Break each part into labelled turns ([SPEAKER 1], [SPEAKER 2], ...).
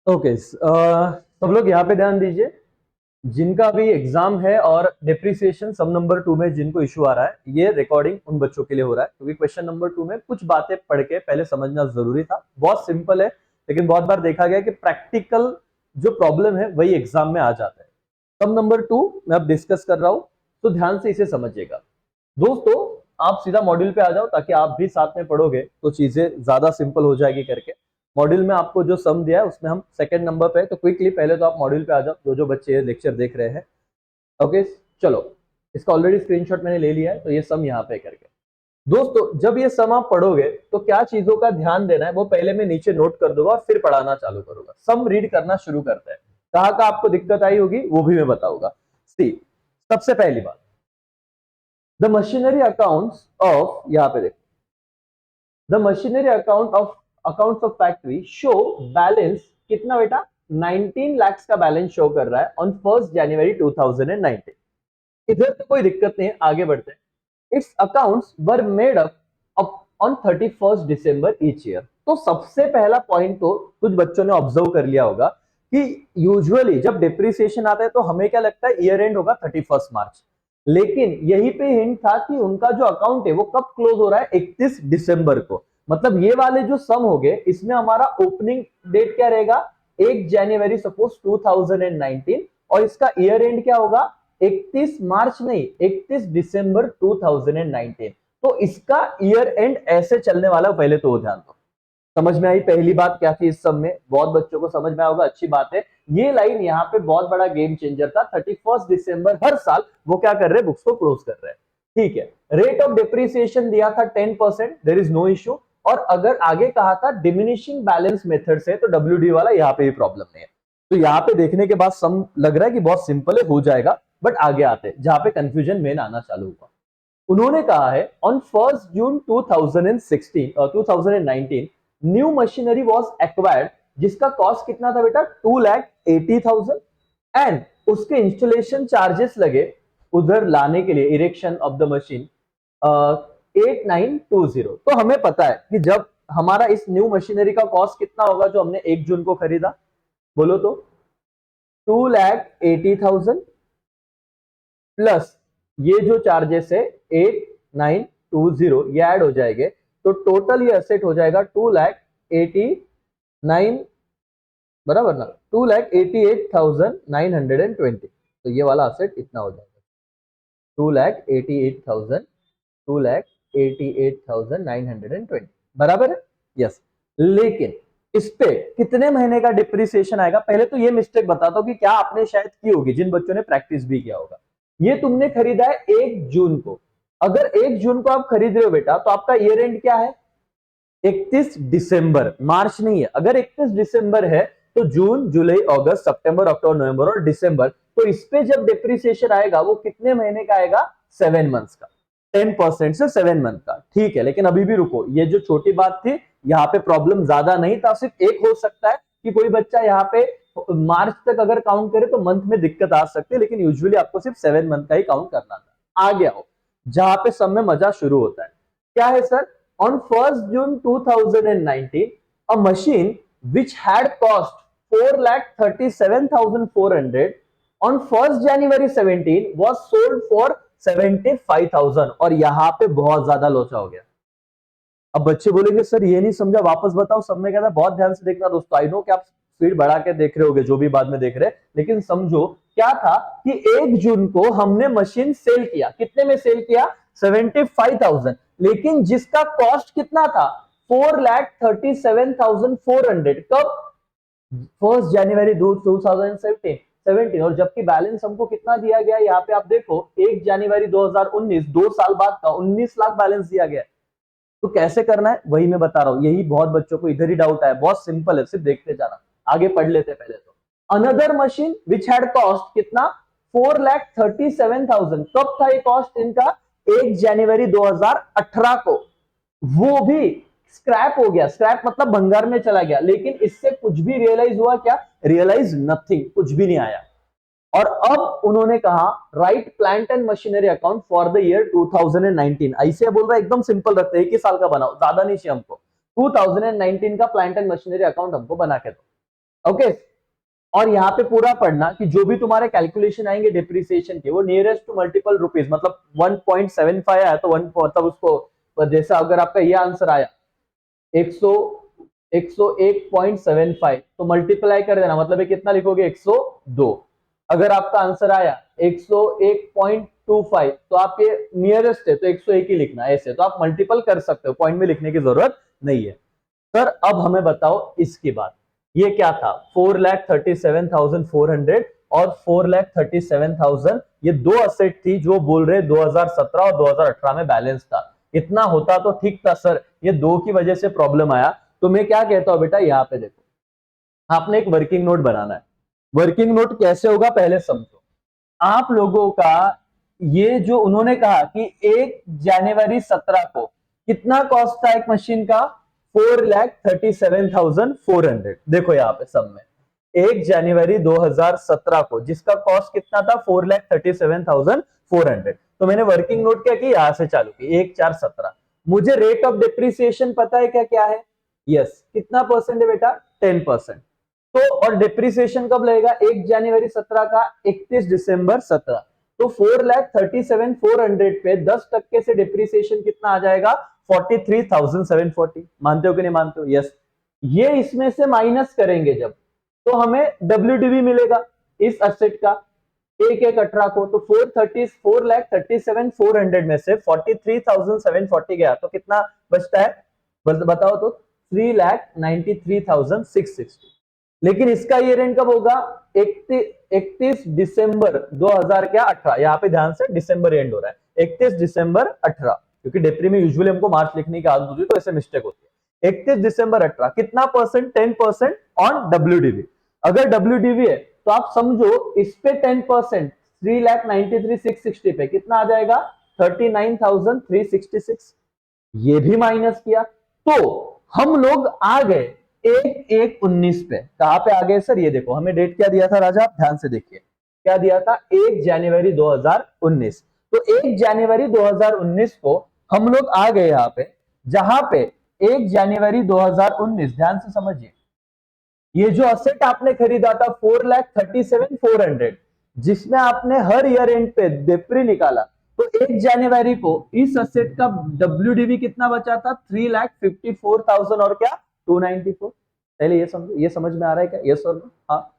[SPEAKER 1] Okay, सब लोग यहाँ पे ध्यान दीजिए। जिनका भी एग्जाम है और डिप्रिसिएशन सम नंबर 2 में जिनको इशू आ रहा है, ये रिकॉर्डिंग उन बच्चों के लिए हो रहा है क्योंकि क्वेश्चन नंबर 2 में कुछ बातें पढ़ के पहले समझना जरूरी था। बहुत सिंपल है, लेकिन बहुत बार देखा गया कि प्रैक्टिकल जो प्रॉब्लम है वही एग्जाम में आ जाता है। सम नंबर 2 मैं अब डिस्कस कर रहा हूं, तो ध्यान से इसे समझिएगा। दोस्तों, आप सीधा मॉड्यूल पे आ जाओ ताकि आप भी साथ में पढ़ोगे तो चीजें ज्यादा सिंपल हो जाएगी करके। मॉड्यूल में आपको जो सम दिया है उसमें हम सेकंड नंबर पे है, तो क्विकली पहले तो आप मॉड्यूल पे आ जाओ, जो जो बच्चे लेक्चर देख रहे हैं। ओके, चलो, इसका ऑलरेडी स्क्रीनशॉट मैंने ले लिया है, तो ये सम यहाँ पे करके। दोस्तों, जब ये सम आप पढ़ोगे तो क्या चीजों का ध्यान देना है वो पहले मैं नीचे नोट कर दूंगा और फिर पढ़ाना चालू करूंगा। सम रीड करना शुरू करते हैं। कहाँ का आपको दिक्कत आई होगी वो भी मैं बताऊंगा। सी, सबसे पहली बात, द मशीनरी अकाउंट्स ऑफ, यहाँ पे देखो, the machinery accounts of factory show balance कितना बेटा, 19 लाख का बैलेंस शो कर रहा है ऑन 1 जनवरी 2019। इधर तो कोई दिक्कत नहीं है, आगे बढ़ते हैं। It's accounts were made up on 31 December each year. तो सबसे पहला पॉइंट तो कुछ बच्चों ने ऑब्जर्व कर लिया होगा कि यूजुअली जब डिप्रिसिएशन आता है तो हमें क्या लगता है ईयर एंड होगा 31 मार्च, लेकिन यही पे हिंट था कि उनका जो अकाउंट है वो कब क्लोज हो रहा है, 31 दिसंबर को। मतलब ये वाले जो सम हो गए इसमें हमारा ओपनिंग डेट क्या रहेगा, 1 जनवरी सपोज 2019, और इसका ईयर एंड क्या होगा, 31 मार्च नहीं, 31 दिसंबर 2019। तो इसका ईयर एंड ऐसे चलने वाला, पहले तो ध्यान दो। समझ में आई पहली बात क्या थी इस सब में, बहुत बच्चों को समझ में होगा, अच्छी बात है। ये लाइन यहाँ पे बहुत बड़ा गेम चेंजर था। 31 दिसंबर हर साल वो क्या कर रहे हैं, बुक्स को क्लोज कर रहे हैं। ठीक है, रेट ऑफ डिप्रिसिएशन दिया था 10%, देयर इज नो इश्यू। और अगर आगे कहा था डिमिनिशिंग बैलेंस मेथड से, तो डब्ल्यूडी वाला यहाँ पे भी प्रॉब्लम नहीं है। तो यहाँ पे देखने के बाद सम लग रहा है कि बहुत सिंपल है, हो जाएगा। बट आगे आते जहां पे कंफ्यूजन मेन आना चालू हुआ। उन्होंने कहा है ऑन 1 जून 2016 और 2019 न्यू मशीनरी वॉज एक्वायर्ड, जिसका कॉस्ट कितना था बेटा, 2,80,000, एंड उसके इंस्टॉलेशन चार्जेस लगे उधर लाने के लिए, इरेक्शन ऑफ द मशीन, 8920। तो हमें पता है कि जब हमारा इस न्यू मशीनरी का कॉस्ट कितना होगा जो हमने 1 जून को खरीदा, बोलो तो, 2,80,000 प्लस ये जो चार्जेस है 8920, ये ऐड हो जाएंगे, तो टोटल ये असेट हो जाएगा 2,89,, बराबर ना, 2,88,920। तो ये वाला असेट इतना हो जाएगा, 2,88,000, 2,88,920, बराबर है। यस, लेकिन इस पे कितने महीने का डिप्रिसिएशन आएगा, पहले तो ये मिस्टेक बताता हूं कि क्या आपने शायद की होगी, जिन बच्चों ने प्रैक्टिस भी किया होगा। ये तुमने खरीदा है 1 जून को, अगर 1 जून को आप खरीद रहे हो बेटा, तो आपका ईयर एंड क्या है, 31 दिसंबर, मार्च नहीं है। अगर 31 दिसंबर है तो जून, जुलाई, अगस्त, सितंबर, अक्टूबर, नवंबर और दिसंबर, तो इस पे जब डिप्रिसिएशन आएगा वो कितने महीने का आएगा, 7 मंथ्स का, 10% से 7 मंथ का। ठीक है, लेकिन अभी भी रुको, ये जो छोटी बात थी यहाँ पे प्रॉब्लम ज्यादा नहीं था, सिर्फ एक हो सकता है कि कोई बच्चा यहाँ पे मार्च तक अगर काउंट करे तो मंथ में दिक्कत आ सकती है, लेकिन यूजुअली आपको सिर्फ 7 मंथ का ही काउंट करना था। आ गया हो जहां पे सब में मजा शुरू होता है। क्या है sir, on 1st June 2019, a machine which had cost 4,37,400 on 1st January 17 was sold for 75,000। और यहां पे बहुत ज्यादा लोचा हो गया। अब बच्चे बोलेंगे सर ये नहीं समझा, वापस बताओ। सब में कहता है, बहुत ध्यान से देखना दोस्तों, आई नो कि आप स्पीड बढ़ा के देख रहे होगे जो भी बाद में देख रहे हैं, लेकिन समझो क्या था कि 1 जून को हमने मशीन सेल किया, कितने में सेल किया, 75,000, लेकिन जिसका कॉस्ट कितना था, 4,37,400, कब, 1 जनवरी 2017, और जबकि बैलेंस हमको कितना दिया गया, यहाँ पे आप देखो 1 जनवरी 2019, 2 साल बाद का 19 लाख बैलेंस दिया गया। तो कैसे करना है वही मैं बता रहा हूं, यही बहुत बच्चों को इधर ही डाउट है, बहुत सिंपल है, सिर्फ देखते जाना। आगे पढ़ लेते पहले तो, another machine which had cost कितना, 4,37,000, कब था ये कॉस्ट इनका, 1 जनवरी 2018 को, वो भी स्क्रैप हो गया। स्क्रैप मतलब भंगार में चला गया, लेकिन इससे कुछ भी रियलाइज हुआ क्या, रियलाइज नथिंग, कुछ भी नहीं आया। और अब उन्होंने कहा right plant and machinery account for the year 2019। ऐसे बोल रहा है, एकदम सिंपल रखते हैं, एक ही साल का बनाओ, ज्यादा नहीं चाहिए हमको। 2019 का प्लांट एंड मशीनरी अकाउंट हमको बना के दो। ओके। और यहाँ पे पूरा पढ़ना कि जो भी तुम्हारे कैलकुलेशन आएंगे डिप्रिसिएशन के, वो नियरेस्ट टू मल्टीपल रुपीज, मतलब 1.75 आया तो मतलब उसको जैसा अगर आपका ये आंसर आया 100 101.75 तो मल्टीप्लाई कर देना, मतलब ये कितना लिखोगे 102। अगर आपका आंसर आया 101.25 तो आप ये नियरेस्ट है तो 101 ही लिखना, ऐसे तो आप मल्टीपल कर सकते हो, पॉइंट में लिखने की जरूरत नहीं है। सर अब हमें बताओ इसकी बात, ये क्या था 4,37,400 और 4,37,000, ये दो असेट थी जो बोल रहे 2017 और 2018 में बैलेंस था। इतना होता तो ठीक था सर, ये दो की वजह से प्रॉब्लम आया। तो मैं क्या कहता हूं बेटा, यहाँ पे देखो आपने एक वर्किंग नोट बनाना है। वर्किंग नोट कैसे होगा पहले समझो। आप लोगों का ये जो उन्होंने कहा कि 1 जनवरी 17 को कितना कॉस्ट था एक मशीन का, 4,37,400। देखो यहाँ पे सब में 1 जनवरी 2017 को जिसका कॉस्ट कितना था 4,37,400। तो मैंने वर्किंग नोट क्या की, यहां से चालू की 1/4/17। मुझे रेट ऑफ डिप्रिसिएशन पता है क्या क्या है, यस कितना परसेंट है बेटा, 10%। तो और डिप्रिसिएशन कब लगेगा 1 जनवरी 17 का 31 दिसंबर 17। तो 4,37,400 पे 10% से डिप्रिसिएशन कितना आ जाएगा 43,740। मानते हो कि नहीं मानते हो, यस। ये इसमें से माइनस करेंगे जब, तो हमें WDV मिलेगा इस एसेट का 1/1/18 को। तो 4,37,400 में से 43,740 गया तो कितना बचता है, बताओ तो 3,93,660। लेकिन इसका ईयर एंड कब होगा 31 दिसंबर 2018। यहाँ पे ध्यान से दिसंबर एंड हो रहा है 31 दिसंबर 18, क्योंकि डेप्री में यूजुअली हमको मार्च लिखने की आदत होती है तो ऐसे मिस्टेक होती है। 31 दिसंबर 18 कितना परसेंट, 10% ऑन WDV। अगर WDV है तो आप समझो इस पे 10% 3,93,660 पे कितना आ जाएगा 39,366। ये भी माइनस किया तो हम लोग आ गए 1/1/19 पे। कहां पे आ गए सर, ये देखो हमें डेट क्या दिया था राजा, आप ध्यान से देखिए क्या दिया था 1 जनवरी 2019। तो 1 जनवरी 2019 को हम लोग आ गए यहां पे, जहां पे 1 जनवरी 2019, ध्यान से समझिए, ये जो असेट आपने खरीदा था 4,37,400, जिसमें आपने हर ईयर एंड पे डिप्री निकाला, तो 1 जनवरी को इस असेट का WDV कितना बचा था 3,54,000 और क्या 294। पहले ये समझो, ये समझ में आ रहा है क्या, यस और नो, हाँ।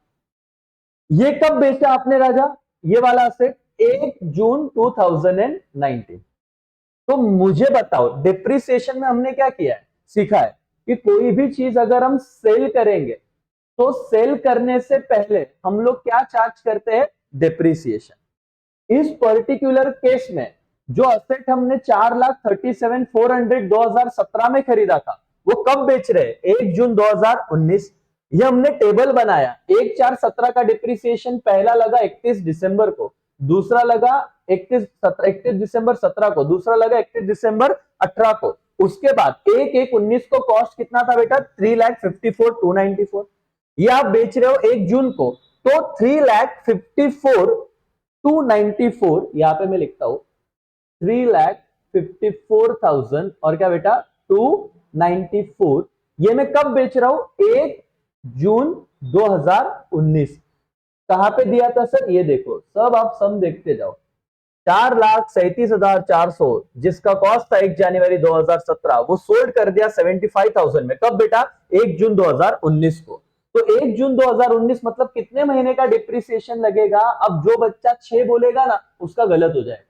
[SPEAKER 1] ये कब बेचा आपने राजा, ये वाला असेट 1 जून 2019। तो मुझे बताओ डिप्रिसिएशन में हमने क्या किया है, सीखा है कि कोई भी चीज अगर हम सेल करेंगे तो सेल करने से पहले हम लोग क्या चार्ज करते हैं, डिप्रिसिएशन। इस पर्टिकुलर केस में जो असेट हमने 4,37,400 2017 में खरीदा था, वो कब बेच रहे हैं 1 जून 2019। ये हमने टेबल बनाया, 1/4/17 का डिप्रिसिएशन पहला लगा 31 दिसंबर को, दूसरा लगा 31 दिसंबर 17 को, दूसरा लगा 31 दिसंबर 18 को। उसके बाद 1/1/19 को कॉस्ट कितना था बेटा 3,54,294। ये आप बेच रहे हो 1 जून को, तो 3,54,294, यहां पे मैं लिखता हूं 3,54,000 और क्या बेटा 294। ये मैं कब बेच रहा हूं 1 जून 2019। कहां पे दिया था सर, ये देखो सब आप सम देखते जाओ, 4,37,400 जिसका कॉस्ट था 1 जनवरी 2017, वो सोल्ड कर दिया 75,000 में, कब बेटा 1 जून 2019 को। तो 1 जून 2019 मतलब कितने महीने का डिप्रिसिएशन लगेगा, अब जो बच्चा 6 बोलेगा ना उसका गलत हो जाएगा।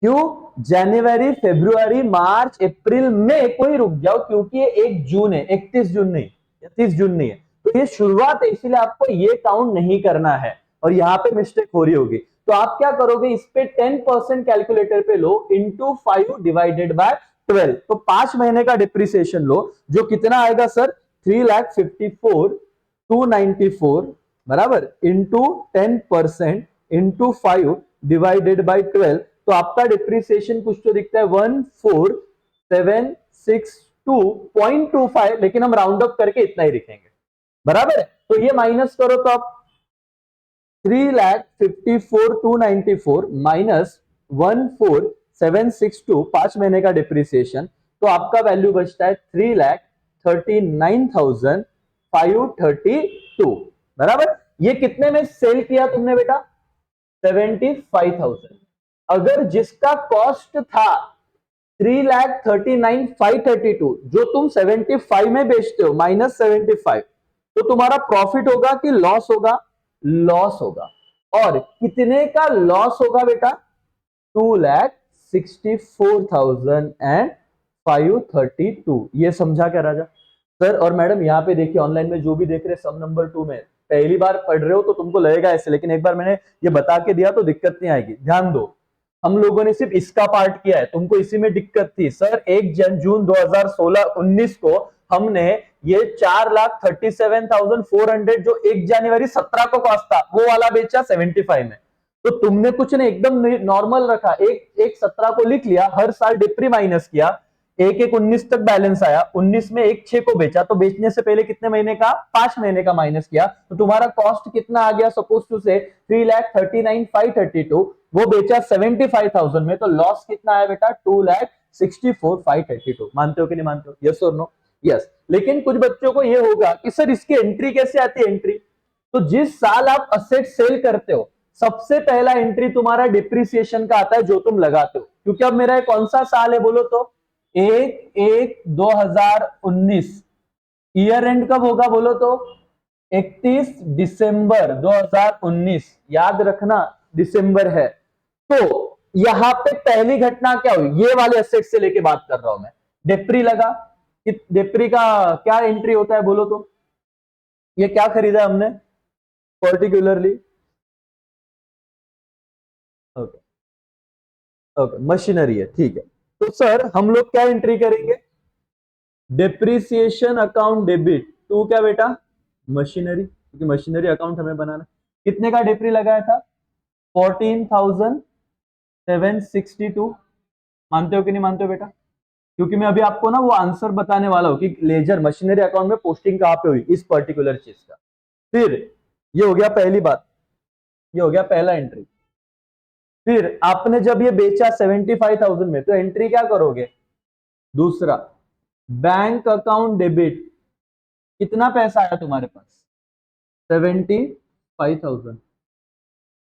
[SPEAKER 1] क्यों, जनवरी फरवरी मार्च अप्रैल में कोई रुक जाओ, क्योंकि ये 1 जून है, 31 जून नहीं, 30 जून नहीं है, तो ये शुरुआत है, इसीलिए आपको ये काउंट नहीं करना है और यहाँ पे मिस्टेक हो रही होगी। तो आप क्या करोगे, इस पे 10% कैलकुलेटर पे लो, इंटू 5 डिवाइडेड बाय 12, तो 5 महीने का डिप्रिसिएशन लो, जो कितना आएगा सर 3,54,294 बराबर, इंटू 10% इंटू 5 डिवाइडेड बाई 12, तो आपका डिप्रिसिएशन कुछ तो दिखता है 14,762.25, लेकिन हम राउंड अप करके इतना ही लिखेंगे, बराबर है। तो ये माइनस करो तो आप 3,54,294 माइनस 14,762, 5 महीने का डिप्रिसिएशन, तो आपका वैल्यू बचता है 3,39,500 532 बराबर। ये कितने में सेल किया तुमने बेटा? 75,000। अगर जिसका कॉस्ट था 3,39,532 जो तुम 75 में बेचते हो माइनस 75, तो तुम्हारा प्रॉफिट होगा कि लॉस होगा? लॉस होगा। और कितने का लॉस होगा बेटा? 2,64,532। ये समझा क्या राजा? सर और मैडम यहाँ पे देखिए ऑनलाइन में जो भी देख रहे सम नंबर 2 में पहली बार पढ़ रहे हो तो तुमको लगेगा ऐसे, लेकिन एक बार मैंने ये बता के दिया तो दिक्कत नहीं आएगी। ध्यान दो, हम लोगों ने सिर्फ इसका पार्ट किया है, तुमको इसी में दिक्कत थी। सर 1 जून 2016-19 को हमने ये 4,37,400 जो 1 जनवरी 17 को कॉस्ट था वो वाला बेचा 75 में। तो तुमने कुछ नहीं, एकदम नॉर्मल रखा, एक 17 को लिख लिया, हर साल डिप्री माइनस किया, एक 19 तक बैलेंस आया, 19 में 6 को बेचा, तो बेचने से पहले कितने महीने का? 5 महीने का माइनस किया, तो तुम्हारा कॉस्ट कितना आ गया? सपोज टू से 3,39,532, वो बेचा 75,000 में, तो लॉस कितना आया बेटा? 2,64,532। मानते हो कि नहीं मानते हो? यस और नो? यस। लेकिन कुछ बच्चों को ये होगा कि सर इसकी एंट्री कैसे आती है? एंट्री तो जिस साल आप असेट सेल करते हो सबसे पहला एंट्री तुम्हारा डिप्रिसिएशन का आता है जो तुम लगाते हो। क्योंकि अब मेरा कौन सा साल है बोलो तो? 1/1/2019। ईयर एंड कब होगा बोलो तो? 31 दिसंबर 2019। याद रखना दिसंबर है। तो यहां पे पहली घटना क्या हुई? ये वाले एसेट से लेके बात कर रहा हूं मैं। डेप्री लगा, डेप्री का क्या एंट्री होता है बोलो तो? ये क्या खरीदा है हमने पर्टिकुलरली? ओके ओके, मशीनरी है, ठीक है। तो सर हम लोग क्या एंट्री करेंगे? डेप्रिसिएशन अकाउंट डेबिट टू क्या बेटा? मशीनरी, क्योंकि मशीनरी अकाउंट हमें बनाना। कितने का डेप्री लगाया था? 14,762। मानते हो कि नहीं मानते हो बेटा? क्योंकि मैं अभी आपको ना वो आंसर बताने वाला हूं कि लेजर मशीनरी अकाउंट में पोस्टिंग कहां पे हुई इस पर्टिकुलर चीज का। फिर ये हो गया पहली बात, ये हो गया पहला एंट्री। फिर आपने जब ये बेचा 75,000 में, तो एंट्री क्या करोगे? दूसरा, बैंक अकाउंट डेबिट। कितना पैसा आया तुम्हारे पास? 75,000।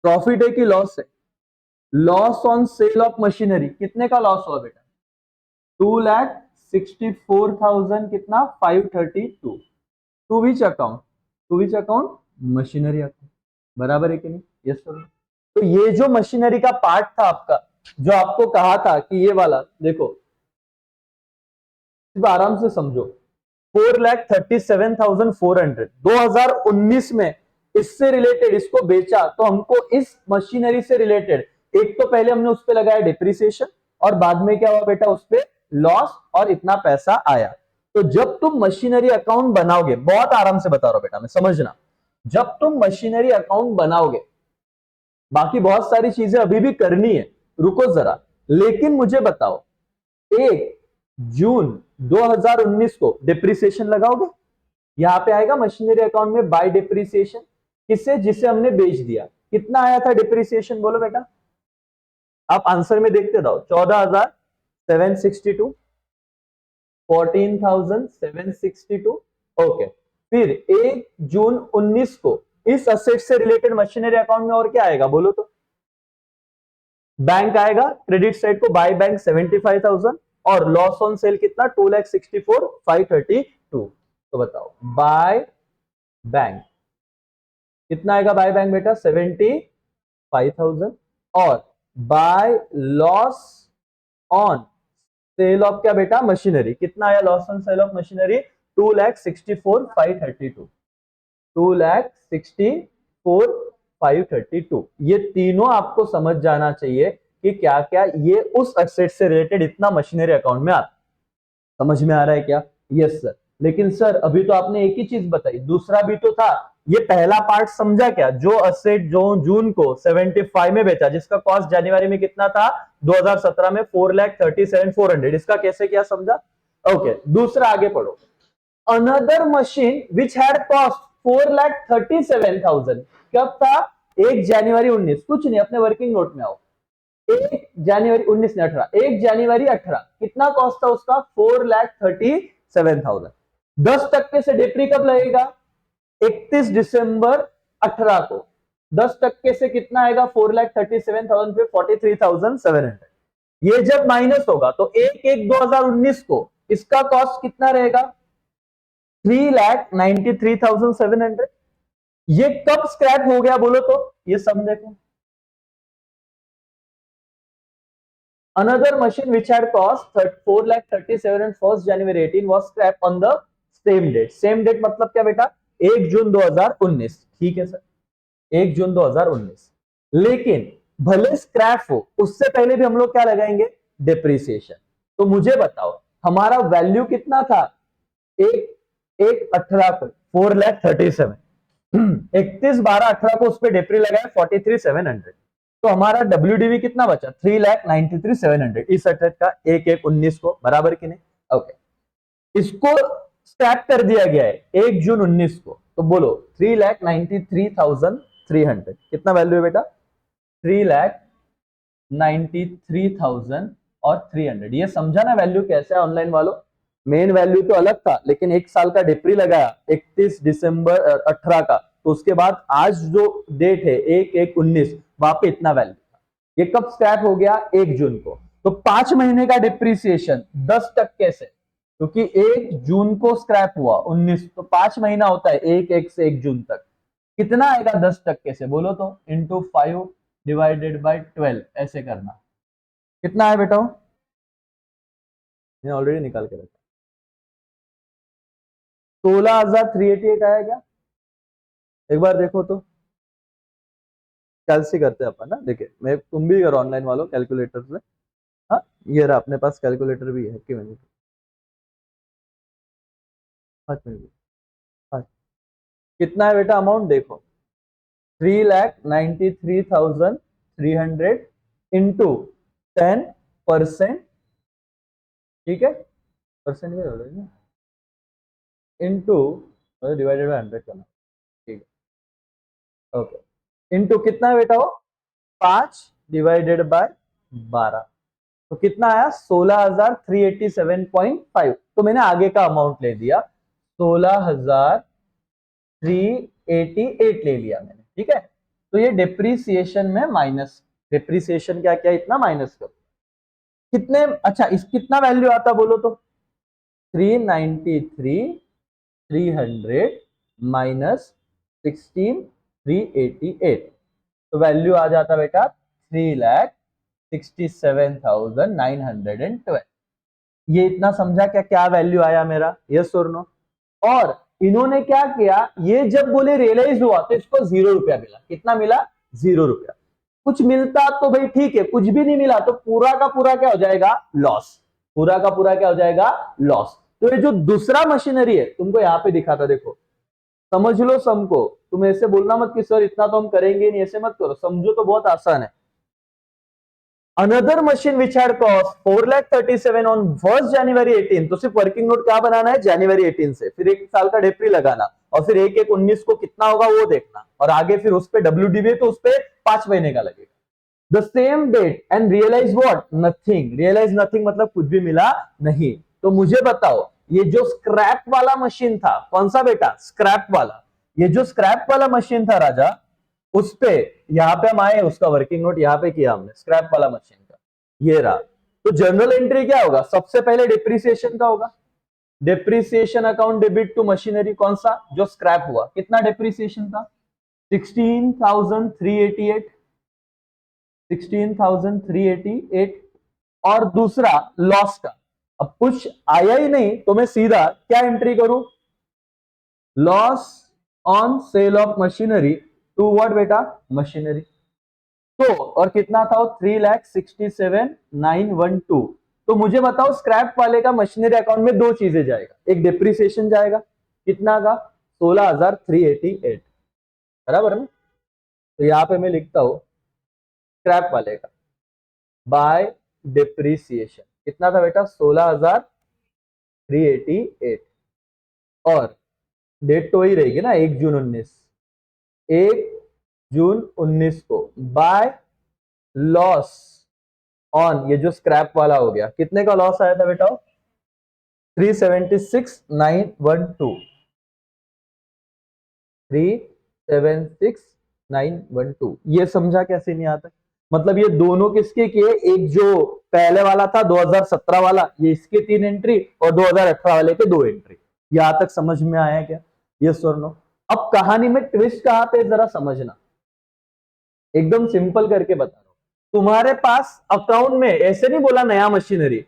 [SPEAKER 1] प्रॉफिट है कि लॉस है? Loss on sale of machinery. कितने का लॉस हुआ बेटा? 2,64,000 कितना? 532। To which account? To which account? Machinery account. बराबर है कि नहीं? Yes sir. तो ये जो मशीनरी का पार्ट था आपका, जो आपको कहा था कि ये वाला देखो, आराम से समझो, 4,37,400 2019 में इससे रिलेटेड इसको बेचा, तो हमको इस मशीनरी से रिलेटेड एक तो पहले हमने उस पर लगाया डिप्रिसिएशन, और बाद में क्या हुआ बेटा? उस पर लॉस, और इतना पैसा आया। तो जब तुम मशीनरी अकाउंट बनाओगे, बहुत आराम से बता रहा हूं बेटा मैं, समझना, जब तुम मशीनरी अकाउंट बनाओगे, बाकी बहुत सारी चीजें अभी भी करनी है, रुको जरा, लेकिन मुझे बताओ 1 जून 2019 को डिप्रिसिएशन लगाओगे? यहां पे आएगा मशीनरी अकाउंट में बाय डिप्रिसिएशन, किसे? जिसे हमने बेच दिया। कितना आया था डिप्रिसिएशन बोलो बेटा? आप आंसर में देखते जाओ, 14,762, 14,762। ओके। फिर 1 जून 19 को इस असेट से रिलेटेड मशीनरी अकाउंट में और क्या आएगा बोलो तो? बैंक आएगा, क्रेडिट साइड को बाय बैंक 75,000, और लॉस ऑन सेल कितना? 2,64,532। तो बताओ बाय बैंक कितना आएगा? बाय बैंक बेटा 75,000, और by loss on sale of क्या बेटा? मशीनरी। कितना आया loss on sale of machinery? 2,64,532। 2,64,532। ये तीनों आपको समझ जाना चाहिए कि क्या क्या ये उस एसेट से रिलेटेड इतना मशीनरी अकाउंट में आता। समझ में आ रहा है क्या? Yes sir. लेकिन सर अभी तो आपने एक ही चीज बताई, दूसरा भी तो था। ये पहला पार्ट समझा क्या? जो असेट जो जून को 75 में बेचा, जिसका कॉस्ट जनवरी में कितना था? 2017 में 4,37,400। इसका कैसे किया समझा? ओके। दूसरा आगे पढ़ो। Another machine which had cost 4,37,000। कब था? 1 जनवरी 19। कुछ नहीं, अपने वर्किंग नोट में आओ। 1 जनवरी 19 ने 18, 1 जनवरी 18 कितना कॉस्ट था उसका? 4,37,000। 10% से डेप्री कब लगेगा? 31 दिसंबर 18 को 10% से कितना आएगा? 4,37,000 पे 43,700। ये जब माइनस होगा तो 1/1/2019 को इसका कॉस्ट कितना रहेगा? 3,93,700। ये कब स्क्रैप हो गया बोलो तो? ये सम देखो। Another machine which had cost 4,37,000 on 1st January 18 was scrapped on the same date. Same date मतलब क्या बेटा? 1 जून 2019। ठीक है सर, 1 जून 2019। लेकिन भले स्क्रैप हो, उससे पहले भी हम लोग क्या लगाएंगे? डिप्रिसिएशन। तो मुझे बताओ हमारा वैल्यू कितना था? एक 1/18 को 4,37,000, 31/12/18 को उस पर डेप्री लगाया 43,700। तो हमारा WDV कितना बचा? 3,93,700 इस अटैच का 1/1/19 को, बराबर कि नहीं? ओके, इसको स्क्रैप कर दिया गया है 1 जून 19 को, तो बोलो 3,93,300 कितना वैल्यू है बेटा? 3,93,300। ये समझा ना वैल्यू कैसे है ऑनलाइन वालों? मेन वैल्यू तो अलग था, लेकिन एक साल का डिप्री लगाया 31 दिसंबर 18 का, तो उसके बाद आज जो डेट है 1/1/19, वहां पे इतना वैल्यू था। ये कब स्क्रैप हो गया? 1 जून को। तो 5 महीने का डिप्रिसिएशन 10% से, क्योंकि 1 जून को स्क्रैप हुआ 19, तो 5 महीना होता है 1/1 से 1 जून तक। कितना आएगा 10% से बोलो तो? इंटू 5 डिवाइडेड बाय 12 ऐसे करना। कितना है बेटा? मैंने ऑलरेडी निकाल के रखा। 16,388 आया क्या? एक बार देखो तो। कैलसी करते हैं अपन ना, देखिए मैं, तुम भी करो ऑनलाइन वालों कैलकुलेटर से। हाँ, ये रहा अपने पास कैलकुलेटर भी है कि मैंने 5 मिनट। हाँ, कितना है बेटा अमाउंट देखो? 3,93,300 इंटू 10%। ठीक है, परसेंट में हो रहा है, इंटू डिवाइडेड बाय 100 करना। ठीक है, ओके। इंटू कितना है बेटा वो? 5 डिवाइडेड बाय 12, तो कितना आया? 16,387.5। तो मैंने आगे का अमाउंट ले दिया, 16,388 ले लिया मैंने। ठीक है, तो ये डिप्रिसिएशन में माइनस, डिप्रिसिएशन क्या क्या इतना माइनस करो कितने? अच्छा, इस कितना वैल्यू आता बोलो तो? 393,300 माइनस 16,388, तो वैल्यू आ जाता बेटा 3,67,912। ये इतना समझा क्या क्या वैल्यू आया मेरा? यस और नो? और इन्होंने क्या किया, ये जब बोले रियलाइज हुआ तो इसको 0 रुपया मिला। कितना मिला? 0 रुपया। कुछ मिलता तो भाई ठीक है, कुछ भी नहीं मिला तो पूरा का पूरा क्या हो जाएगा? लॉस। पूरा का पूरा क्या हो जाएगा? लॉस। तो ये जो दूसरा मशीनरी है तुमको यहां पे दिखाता, देखो समझ लो सम को। तुम ऐसे बोलना मत कि सर इतना तो हम करेंगे नहीं, ऐसे मत करो, समझो तो बहुत आसान है। Another machine which had cost 4,37,000 on 1st January 18, तो सिर्फ वर्किंग नोट क्या बनाना है? जनवरी 18 से, फिर एक साल का डेप्री लगाना, और फिर 1/1/19 को कितना होगा वो देखना, और आगे फिर उस पे WDV तो उस पे 5 महीने का लगेगा। The same date and realise what? Nothing. Realise nothing मतलब कुछ भी मिला नहीं। तो मुझे बताओ, ये जो स्क्रैप वाला मशीन था, कौन सा बेटा? स्क्रैप वाला। ये जो स्क्रैप वाला मशीन था राजा, उस पे यहां पे हम आए, उसका वर्किंग नोट यहां पे किया हमने स्क्रैप वाला मशीन का, ये रहा। तो जनरल एंट्री क्या होगा? सबसे पहले डिप्रिसिएशन का होगा। Depreciation account debit to machinery, कौन सा? जो स्क्रैप हुआ। कितना डिप्रिसिएशन था? 16,388, 16,388। और दूसरा लॉस का। अब कुछ आया ही नहीं तो मैं सीधा क्या एंट्री करूं? Loss on sale of machinery to what बेटा? मशीनरी। तो और कितना था वो? 3,67,912। तो मुझे बताओ स्क्रैप वाले का मशीनरी अकाउंट में दो चीजें जाएगा, एक डिप्रिसिएशन जाएगा, कितना का? 16,388, बराबर है ना? तो यहां पे मैं लिखता हूं स्क्रैप वाले का बाय डिप्रिसिएशन कितना था बेटा? 16,388। और डेट तो वही रहेगी ना, 1 जून 19, 1 जून 19 को बाय लॉस ऑन, ये जो स्क्रैप वाला हो गया, कितने का लॉस आया था बेटा? 376,912 376,912 ये समझा कैसे नहीं आता? मतलब ये दोनों किसके किए, एक जो पहले वाला था 2017 वाला, ये इसके 3 एंट्री और 2018 वाले के 2 एंट्री। यहां तक समझ में आया क्या? यस और नो? अब कहानी में ट्विस्ट कहां पे जरा समझना, एकदम सिंपल करके बता रहा हूं। तुम्हारे पास अकाउंट में, ऐसे नहीं बोला नया मशीनरी,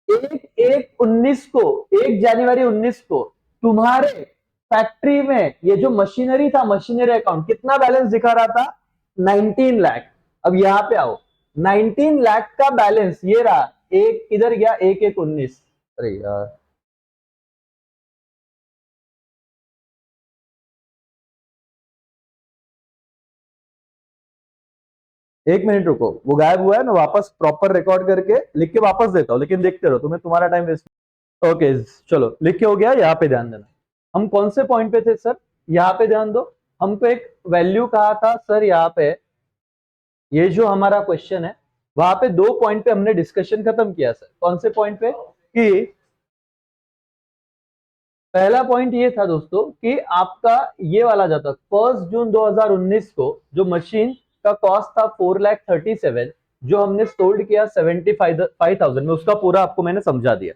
[SPEAKER 1] 1/1/19 को, 1 जनवरी 19 को तुम्हारे फैक्ट्री में ये जो मशीनरी था, मशीनरी अकाउंट कितना बैलेंस दिखा रहा था? 19 लाख। अब यहां पे आओ, 19 लाख का बैलेंस ये रहा, एक किधर गया? 1/1/19। अरे यार, एक मिनट रुको, वो गायब हुआ है, मैं वापस प्रॉपर रिकॉर्ड करके लिख के वापस देता हूँ, लेकिन देखते रहो, तुम्हें तुम्हारा टाइम वेस्ट। ओके चलो, लिख के हो गया। यहाँ पे ध्यान देना, हम कौन से पॉइंट पे थे सर? यहाँ पे ध्यान दो, हमको एक वैल्यू कहा था सर, यहाँ पे ये जो हमारा क्वेश्चन है, वहां पे 2 पॉइंट पे हमने डिस्कशन खत्म किया सर। कौन से पॉइंट पे? कि पहला पॉइंट ये था दोस्तों कि आपका ये वाला जाता 1 जून 2019 को जो मशीन का कॉस्ट था 4,37,000, जो हमने सोल्ड किया 75,000 में, उसका पूरा आपको मैंने समझा दिया।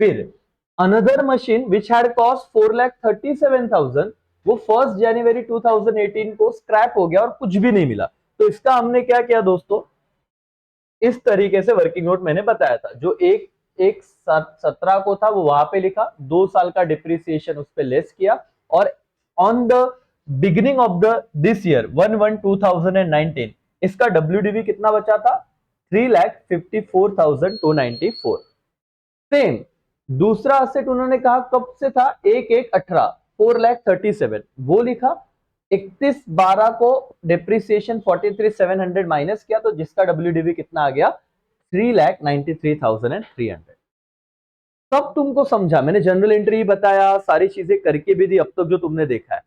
[SPEAKER 1] फिर another machine which had cost 4,37,000, वो 1 जनवरी 2018 को स्क्रैप हो गया और कुछ भी नहीं मिला। तो इसका हमने क्या किया दोस्तों, इस तरीके से वर्किंग नोट मैंने बताया था, जो एक एक 17 को था वो वहां पे लिखा, 2 साल का डिप्रिसिएशन उस पर लेस किया, और on the beginning of the this year 1/1/2019 इसका WDV कितना बचा था? 3,54,294। सेम दूसरा असेट उन्होंने कहा कब से था? 1/1/18 4,37,000 वो लिखा। 31/12 को डिप्रिसिएशन 43,700 माइनस किया, तो जिसका WDV कितना आ गया? 3,93,300। सब तुमको समझा, मैंने जनरल एंट्री बताया, सारी चीजें करके भी दी अब तक जो तुमने देखा है।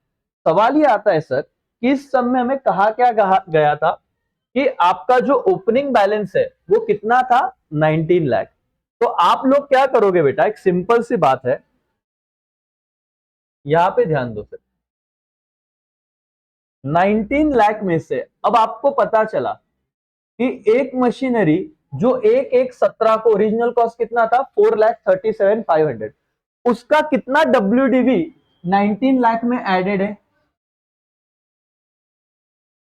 [SPEAKER 1] सवाल ये आता है सर कि इस सब में हमें कहा क्या गया था कि आपका जो ओपनिंग बैलेंस है वो कितना था? 19 लाख। तो आप लोग क्या करोगे बेटा, एक सिंपल सी बात है, यहां पे ध्यान दो सर। 19 लाख में से अब आपको पता चला कि एक मशीनरी जो 1/1/17 को ओरिजिनल कॉस्ट कितना था? 4,37,500, उसका कितना WDV 19 लाख में एडेड है?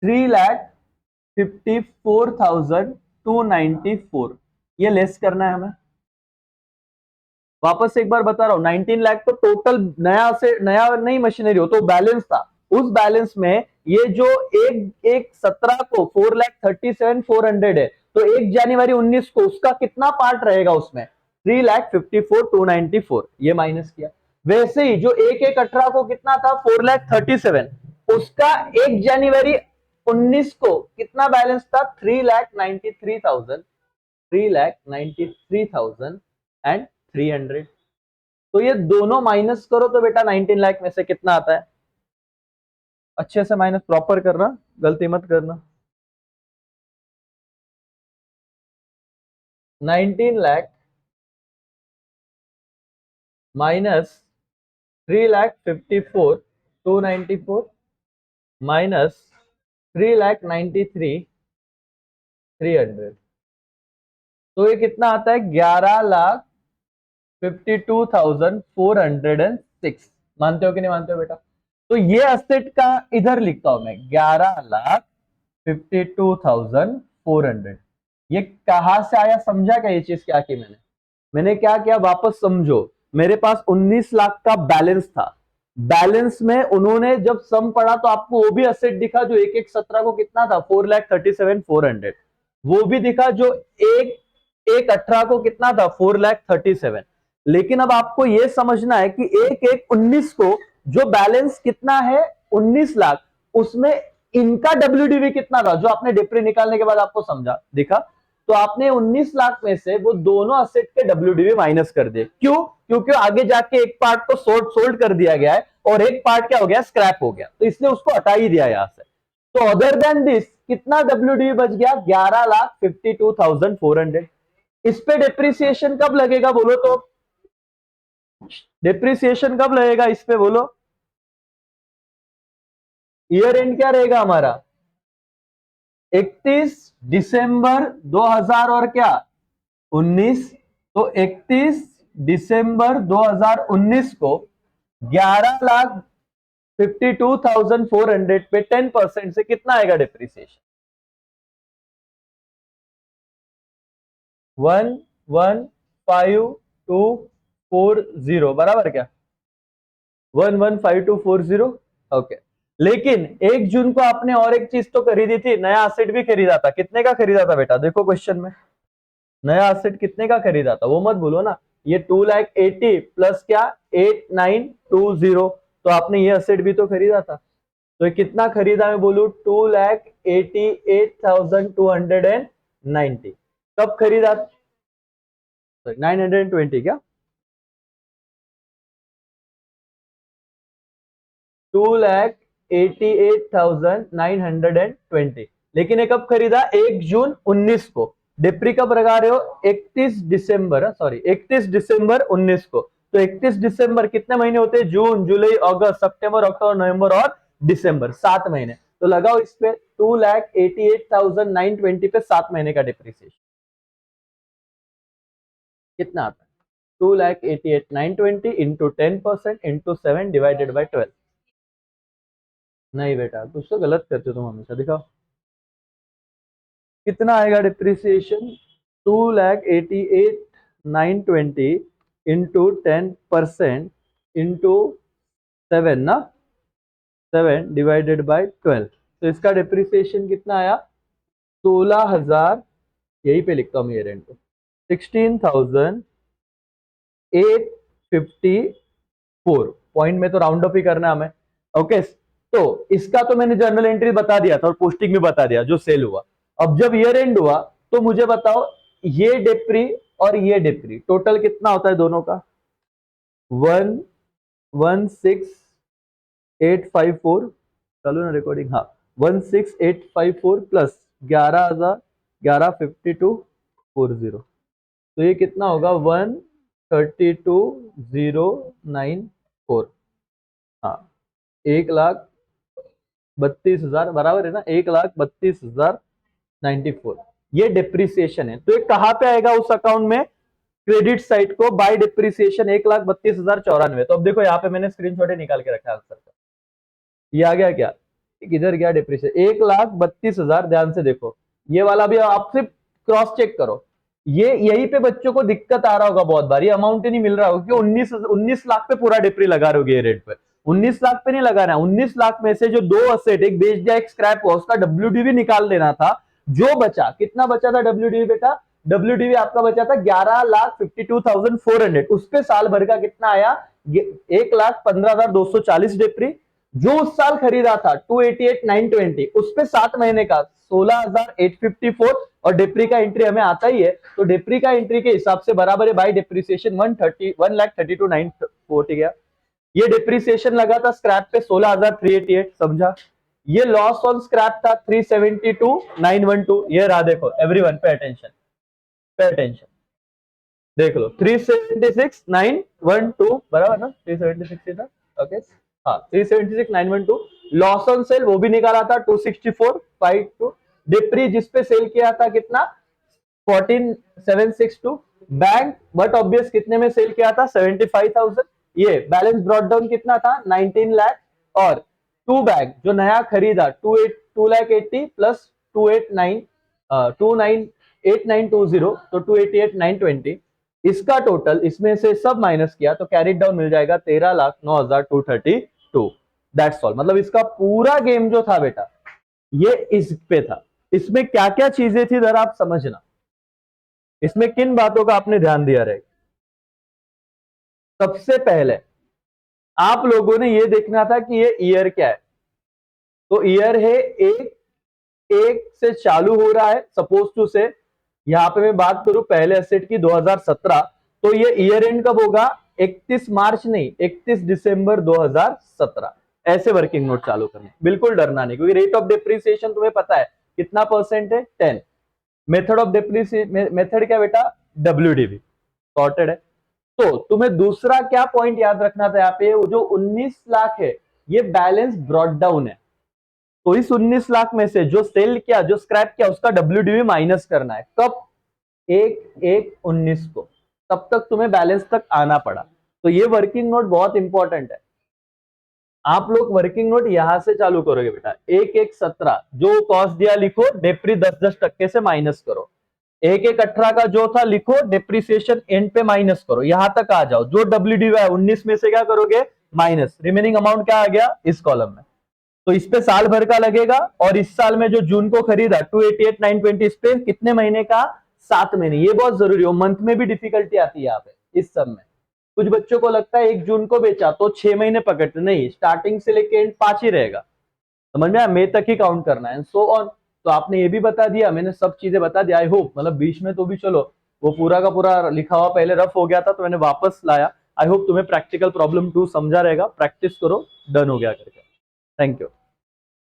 [SPEAKER 1] 3,54,294। ये लेस करना है हमें। वापस एक बार बता रहा हूं, 19 लाख तो टोटल नया से नया नहीं मशीनरी हो तो बैलेंस था। उस बैलेंस में ये जो 1/1/17 को 4,37,400 है, तो 1 जनवरी 19 को उसका कितना पार्ट रहेगा उसमें? 3,54,294, ये माइनस किया। वैसे ही जो 1/1/18 को कितना था? 4,37,000, उसका 1 जनवरी 19 को कितना बैलेंस था? 3,93,000, 3,93,300। तो ये दोनों माइनस करो तो बेटा 19 लाख में से कितना आता है? अच्छे से माइनस प्रॉपर करना, गलती मत करना। 19 लाख माइनस 3,54,294 माइनस 3,93,300, तो ये कितना आता है? 11,52,406। मानते हो कि नहीं मानते हो बेटा? तो ये असेट का इधर लिखता हूं मैं 11,52,400। ये कहां से आया, समझा क्या ये चीज क्या की मैंने क्या किया? वापस समझो, मेरे पास 19 लाख का बैलेंस था। बैलेंस में उन्होंने जब सम पड़ा तो आपको वो भी असेट दिखा जो 1/1/17 को कितना था? 4,37,400। वो भी दिखा जो 1/1/18 को कितना था? 4,37,000। लेकिन अब आपको यह समझना है कि 1/1/19 को जो बैलेंस कितना है? 19 लाख, उसमें इनका WDV कितना था? जो आपने डिप्री निकालने के बाद आपको समझा दिखा, तो आपने 19 लाख में से वो दोनों असेट के WDV माइनस कर दिए। क्यों? क्योंकि आगे जाके एक पार्ट को सोल्ड कर दिया गया है और एक पार्ट क्या हो गया? स्क्रैप हो गया, तो इसलिए उसको हटा ही दिया यहां से। तो अदर देन दिस कितना WDV बच गया? 11,52,400। इस पे डिप्रिसिएशन कब लगेगा बोलो तो? डिप्रिसिएशन कब लगेगा इस पे बोलो? ईयर एंड क्या रहेगा हमारा? 31 दिसंबर 2000 और क्या 19। तो 31 दिसंबर 2019 को 11,52,400 पे 10% से कितना आएगा डिप्रिसिएशन? 115,240 बराबर क्या? 115,240। ओके। लेकिन 1 जून को आपने और एक चीज तो खरीदी थी, नया एसेट भी खरीदा था। कितने का खरीदा था बेटा? देखो क्वेश्चन में नया एसेट कितने का खरीदा था, वो मत भूलो ना। ये 2,80,000 प्लस क्या 8,920। तो आपने ये एसेट भी तो खरीदा था। तो ये कितना खरीदा मैं बोलू? 2,88,290। कब खरीदा? 920 क्या? 2,88,920। लेकिन ये कब खरीदा? 1 जून 19 को। डिप्री कब लगा रहे हो? 31 दिसंबर, सॉरी 31 दिसंबर 19 को। तो 31 दिसंबर कितने महीने होते हैं? जून, जुलाई, अगस्त, सितंबर, अक्टूबर, नवंबर और दिसंबर, 7 महीने। तो लगाओ इस पे 2,88,920 पे 7 महीने का डिप्रिसिएशन कितना आता है? 2,88,920 इंटू 10% इंटू 7 डिवाइडेड बाई 12। नहीं बेटा, कुछ तो गलत करते हो तुम हमेशा। दिखाओ कितना आएगा डिप्रिसिएशन? 2,88,920 इंटू 10% इंटू 7 ना, 7 डिवाइडेड बाई 12। तो इसका डिप्रिसिएशन कितना आया? 16,000। यही पे लिखता हूँ मैं रेंट को, 16,854 पॉइंट में। तो राउंड अप ही करना है हमें। ओके। तो इसका तो मैंने जर्नल एंट्री बता दिया था और पोस्टिंग भी बता दिया जो सेल हुआ। अब जब ईयर एंड हुआ तो मुझे बताओ ये डिप्री और ये डिप्री टोटल कितना होता है दोनों का? 116,854। चलो ना रिकॉर्डिंग, हाँ 16854 प्लस 11,000, 11,52,40। तो ये कितना होगा? 132,094। हाँ 1,32,000 बराबर है ना, 1,32,094। ये डिप्रिसिएशन है। तो ये कहां पे आएगा उस अकाउंट में? क्रेडिट साइड को बाय डिप्रिसिएशन 1,32,094। तो अब देखो यहाँ पे मैंने स्क्रीनशॉट निकाल के रखा है आंसर का। ये आ गया क्या? किधर गया डिप्रिसिएशन? 1,32,000। ध्यान से देखो, ये वाला भी आप सिर्फ क्रॉस चेक करो। ये यहीं पे बच्चों को दिक्कत आ रहा होगा बहुत बार, ये अमाउंट ही नहीं मिल रहा होगा क्योंकि 19 लाख पे पूरा डिप्री लगा रहे हो रेट पे। 19 लाख पे नहीं लगाना है। 19 लाख में से जो 2 असेट, एक बेच दिया एक स्क्रैप हुआ, उसका डब्ल्यूडीवी निकाल देना था। जो बचा, कितना बचा था डब्ल्यूडीवी बेटा? डब्ल्यूडीवी आपका बचा था 11,52,400। उस पे साल भर का कितना आया? 1,15,240 डिप्री। जो उस साल खरीदा था 288,920, उस पे 7 महीने का 16,854। और डिप्री का एंट्री हमें आता ही है, तो डिप्री का एंट्री के हिसाब से बराबर है बाई डिप्रिसिएशन 1,32,940 गया। ये डिप्रिसिएशन लगा था स्क्रैप पे 16,388, समझा? ये लॉस ऑन स्क्रैप था 372,912। ये रहा, देखो everyone pay attention, pay attention. देख लो 376,912 बराबर ना, 376 था। ओके, हाँ 376,912। लॉस ऑन सेल वो भी निकाला था 264,522। डिप्री जिसपे सेल किया था कितना? 14,762। बैंक बट ऑब्वियस कितने में सेल किया था? 75,000। ये बैलेंस ब्रॉट डाउन कितना था? 19 लाख। और टू बैग जो नया खरीदा 2,80,000 प्लस 289 29,8920, तो 288,920। इसका टोटल इसमें से सब माइनस किया तो कैरी डाउन मिल जाएगा 13,09,232। That's all. मतलब इसका पूरा गेम जो था बेटा ये इस पे था। इसमें क्या क्या चीजें थी जरा आप समझना, इसमें किन बातों का आपने ध्यान दिया रहेगा। सबसे पहले आप लोगों ने ये देखना था कि ये ईयर क्या है। तो ईयर है एक एक से चालू हो रहा है, सपोज टू से यहां पे मैं बात करूं पहले एसेट की 2017, तो ये ईयर एंड कब होगा? 31 मार्च नहीं, 31 दिसंबर 2017। ऐसे वर्किंग नोट चालू करने, बिल्कुल डरना नहीं, क्योंकि रेट ऑफ डिप्रिसिएशन तुम्हें पता है कितना परसेंट है? 10। मेथड ऑफ डिप्रिसिएशन, मेथड क्या बेटा? डब्ल्यूडीवी। सॉर्टेड है। तो तुम्हें दूसरा क्या पॉइंट याद रखना था यहाँ पे, जो 19 लाख है ये बैलेंस ब्रॉट डाउन है। तो इस 19 लाख में से जो सेल किया, जो स्क्रैप किया, उसका WDV माइनस करना है। कब? 1/1/19 को। तब तक तुम्हें बैलेंस तक आना पड़ा। तो ये वर्किंग नोट बहुत इंपॉर्टेंट है। आप लोग वर्किंग नोट यहां से चालू करोगे बेटा। 1/1/17 जो कॉस्ट दिया लिखो, डेप्री 10-10% से माइनस करो। 1/1/18 का जो था लिखो, डेप्रिसिएशन एंड पे माइनस करो, यहां तक आ जाओ। जो WDV है 19 में से क्या करोगे? माइनस। रिमेनिंग अमाउंट क्या आ गया? इस कॉलम में। तो इस पे साल भर का लगेगा, और इस साल में जो जून को खरीदा 288,920, इस पे कितने महीने का? 7 महीने। ये बहुत जरूरी हो, मंथ में भी डिफिकल्टी आती है यहाँ पे इस सब में। कुछ बच्चों को लगता है 1 जून को बेचा तो 6 महीने पकड़ते, नहीं, स्टार्टिंग से लेके एंड 5 ही रहेगा। समझ में आया? मई तक ही काउंट करना है, सो ऑन। तो आपने ये भी बता दिया, मैंने सब चीजें बता दिया। आई होप, मतलब बीच में तो भी चलो वो पूरा का पूरा लिखा हुआ पहले रफ हो गया था तो मैंने वापस लाया। आई होप तुम्हें प्रैक्टिकल प्रॉब्लम 2 समझा रहेगा। प्रैक्टिस करो, डन हो गया करके। Thank you.